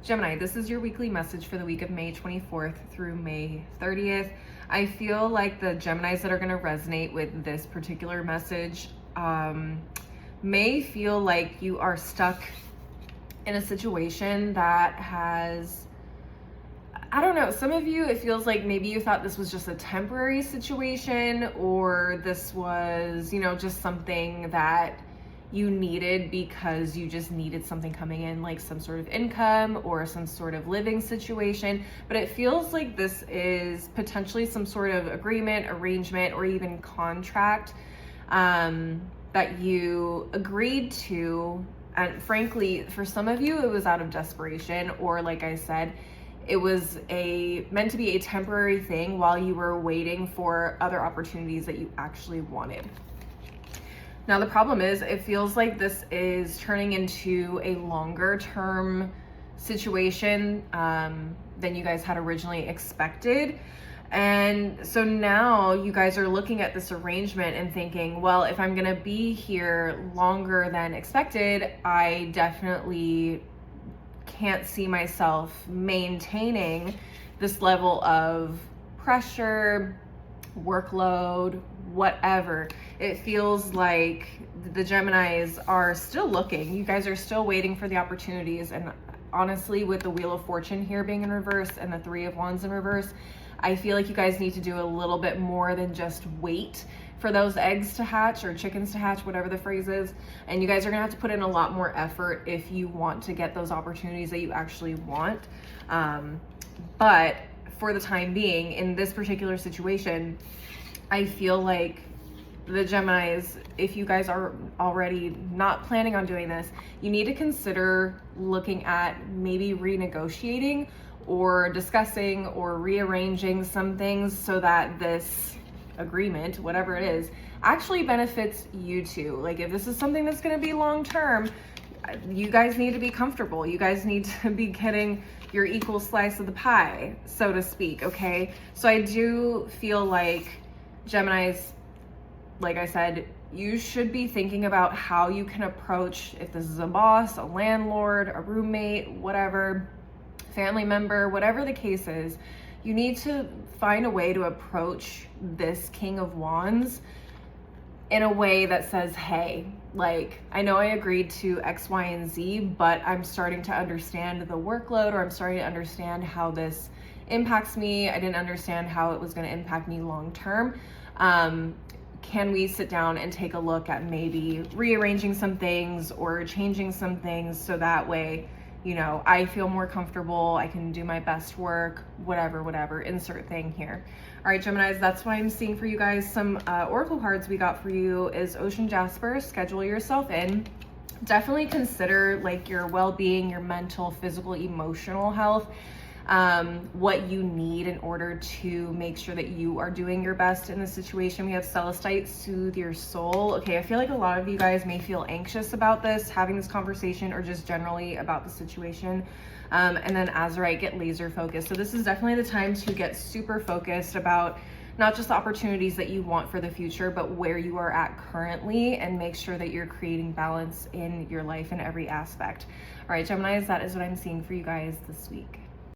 Gemini, this is your weekly message for the week of May 24th through May 30th. I feel like the Geminis that are going to resonate with this particular message may feel like you are stuck in a situation that has, I don't know, some of you, it feels like maybe you thought this was just a temporary situation, or this was, just something that you needed because you just needed something coming in, like some sort of income or some sort of living situation. But it feels like this is potentially some sort of agreement, arrangement, or even contract that you agreed to. And frankly, for some of you, it was out of desperation, or like I said, it was meant to be a temporary thing while you were waiting for other opportunities that you actually wanted. Now, the problem is, it feels like this is turning into a longer term situation than you guys had originally expected. And so now you guys are looking at this arrangement and thinking, well, if I'm gonna be here longer than expected, I definitely can't see myself maintaining this level of pressure, workload, whatever. It feels like the Geminis are still looking. You guys are still waiting for the opportunities. And honestly, with the Wheel of Fortune here being in reverse and the Three of Wands in reverse, I feel like you guys need to do a little bit more than just wait for those eggs to hatch or chickens to hatch, whatever the phrase is. And you guys are gonna have to put in a lot more effort if you want to get those opportunities that you actually want. But for the time being, in this particular situation, I feel like the Geminis, if you guys are already not planning on doing this, you need to consider looking at maybe renegotiating or discussing or rearranging some things so that this agreement, whatever it is, actually benefits you too. Like, if this is something that's going to be long term, you guys need to be comfortable. You guys need to be getting your equal slice of the pie, so to speak, okay? So I do feel like Geminis, like I said, you should be thinking about how you can approach, if this is a boss, a landlord, a roommate, whatever, family member, whatever the case is, you need to find a way to approach this King of Wands in a way that says, hey, like, I know I agreed to X, Y, and Z, but I'm starting to understand the workload, or I'm starting to understand how this impacts me. I didn't understand how it was going to impact me long term. Can we sit down and take a look at maybe rearranging some things or changing some things so that way, I feel more comfortable, I can do my best work, whatever, insert thing here. All right, Geminis, that's what I'm seeing for you guys. Some oracle cards we got for you is Ocean Jasper, schedule yourself in. Definitely consider like your well-being, your mental, physical, emotional health, what you need in order to make sure that you are doing your best in this situation. We have Celestite, soothe your soul. Okay, I feel like a lot of you guys may feel anxious about this, having this conversation, or just generally about the situation. And then Azurite, get laser focused. So this is definitely the time to get super focused about not just the opportunities that you want for the future, but where you are at currently, and make sure that you're creating balance in your life in every aspect. All right, Geminis, that is what I'm seeing for you guys this week.